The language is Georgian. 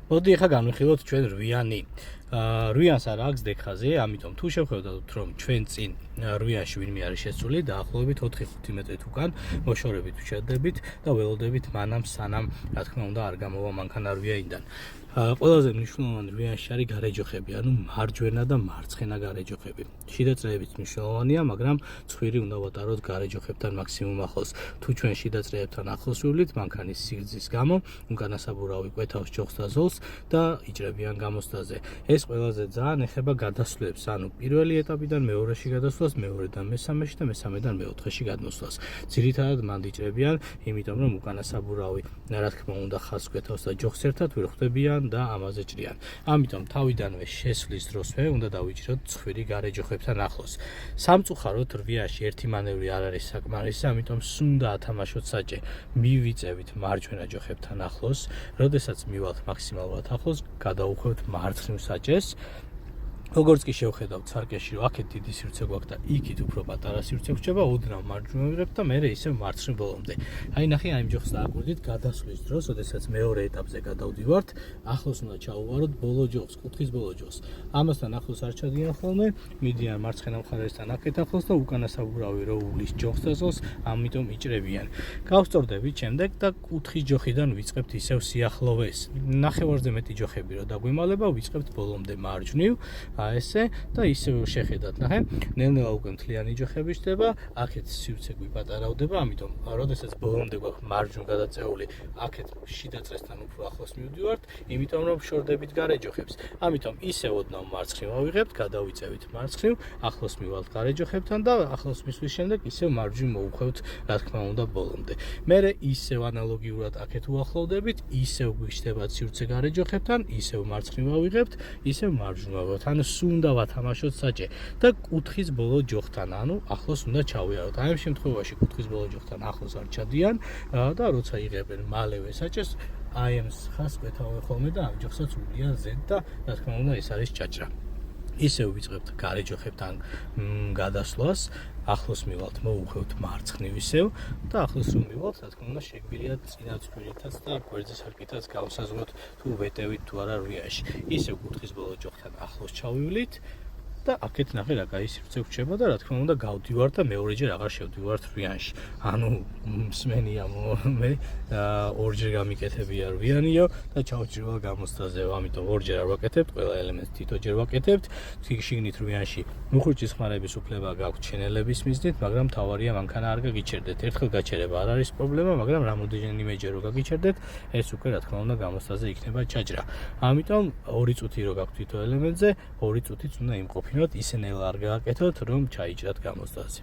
მოდი ახლა განვიხილოთ ჩვენ რვიანი. რვიანს არ აქვს დექაზე, ამიტომ თუ შევხედოთ რომ ჩვენ წინ რვიანში ვინმე არის შესული დაახლოებით 4-5 მეტრით უკან მოშორებით ვშედებით და ველოდებით მანამ სანამ რა თქმა უნდა არ გამოვა მანქანა რვიანიდან. ყველაზე მნიშვნელოვანი რვიანში არის გარეჯოხები, ანუ მარჯვენა და მარცხენა გარეჯოხები. შიდა წრეებიც მნიშვნელოვანია, მაგრამ ცხვირი უნდა ვატაროთ გარეჯოხებთან მაქსიმუმ ახლოს. თუ ჩვენ შიდა წრეებთან ახლოს ვივლით, მანქანის სიგრძის გამო უკანასაბურავი კვეთავს ჯოხს და ზოლს და იჭრებიან გამოსვლაზე. ეს ყველაზე ძალიან ეხება გადასვლებს, ანუ პირველი ეტაპიდან მეორეში გადასვლას, მეორედან მესამეში და მესამედან მეოთხეში გადმოსვლას. ძირითადად მანდ იჭრებიან, იმიტომ რომ უკანასაბურავი რა თქმა უნდა ხაზს კვეთავს და ჯოხს ერთად ვერ ხვდებიან და ამაზე ჭრიან. ამიტომ თავიდანვე შესვლის დროსვე უნდა დავიჭროთ ცხვირი გარეჯოხებთან ახლოს. სამწუხაროდ რვიაში ერთი მანევრი არ არის საკმარისი, ამიტომ სუნდა ათამაშოთ საჭე. მივიწევით მარჯვენა ჯოხებთან ახლოს, როდესაც მივალთ მაქსიმალურად ახლოს, გადავუხვევთ მარცხნივ საჭეს. როგორც კი შევხედავთ სარკეში, რომ აქეთ დიდი სივრცე გვაქვს და იქით უფრო პატარა სივრცე ვრჩება, უდნავ მარჯვნივ ვიღებთ და მე ისევ მარცხნივ ბოლომდე. აი ნახე, აი ჯოხს დააკვირდით გადასვლის დროს, როდესაც მეორე ეტაპზე გადავდივართ, ახლოს უნდა ჩაუვაროთ ბოლო ჯოხს, კუთხის ბოლო ჯოხს. ამასთან ახლოს არ ჩადიან ხოლმე, მიდიან მარცხენა მხარესთან აქეთ ახლოს და უკანასაბურავი რო უვლის ჯოხს და ზოლს, ამიტომ იჭრებიან. გავსწორდებით შემდეგ და კუთხის ჯოხიდან ვიწყებთ ისევ სიახლოვეს. ნახევარზე მეტი ჯოხები რო დაგვიმალება, ვიწყებთ ბოლომდე მარჯვნივ. ესე და ისევ შეხედათ, ნახე, ნელ-ნელა უკვე მთლიანი ჯოხები ხდება, აქეთ სივრცე გვიპატარავდება, ამიტომ როდესაც ბოლომდე გვაქვს მარჯვნივ გადაწეული, აქეთ შიდა წრესთან უფრო ახლოს მივდივართ, იმიტომ რომ შორდებით გარეჯოხებს. ამიტომ ისევ ოდნავ მარცხნივ ავიღებთ, გადავიწევით მარცხნივ, ახლოს მივალთ გარეჯოხებთან და ახლოს მისვლის შემდეგ ისევ მარჯვნივ მოუხვევთ, რა თქმა უნდა, ბოლომდე. მერე ისევ ანალოგიურად აქეთ უახლოვდებით, ისევ გვიჩნდებათ სივრცე გარეჯოხებთან, ისევ მარცხნივ ავიღებთ, ისევ მარჯვნივ ავიღებთ. ანუ სუნდა ვათამაშოთ საჭე და კუთხის ბოლო ჯოხთან, ანუ ახლოს უნდა ჩავიაროთ. აი ამ შემთხვევაში კუთხის ბოლო ჯოხთან ახლოს არ ჩადიან და როცა იღებენ მალევე საჭეს, აი ამ ხაზს კვეთავენ ხოლმე და ამ ჯოხსაც ვლიან ზედ და რა თქმა უნდა ეს არის ჭაჭრა. ისევ ვიწყებთ გარეჯოხებთან გადასვლას, ახლოს მივალთ, მოუხვევთ მარცხნივ ისევ და ახლოს რომ მივალთ, რა თქმა უნდა შეგვიძლია წინა ცხვირითაც და გვერდზე სარკითაც გავსაზღვროთ თუ ვეტევით თუ არა რვიაში. ისევ კუთხის ბოლო ჯოხთან ახლოს ჩავივლით და აქეთ ნახე რა კაი სივრცე ვრჩება და რა თქმა უნდა გავდივართ და მეორეჯერ აღარ შევდივართ რვიანში. ანუ მსმენია მე ორჯერ გამიკეთებია რვიანიო და ჩავჭრივალ გამოსვლაზე, ამიტომ ორჯერ არ ვაკეთებთ, ყველა ელემენტს თითოჯერ ვაკეთებთ. შიგნით რვიანში მუხრუჭის ხმარების უფლება გაქვთ ჩენელების მიზნით, მაგრამ თავარია მანქანა არ გაგიჩერდეთ. ერთხელ გაჩერება არ არის პრობლემა, მაგრამ რამოდენიმეჯერ რო გაგიჩერდეთ, ეს უკვე რა თქმა უნდა გამოსვლაზე იქნება ჭაჭრა. ამიტომ 2 წუთი რო გაქვთ თითო ელემენტზე, 2 წუთიც უნდა იმყოფინოთ, ისე ნელა არ გააკეთოთ, რომ ჩაიჭრათ გამოსვლაზე.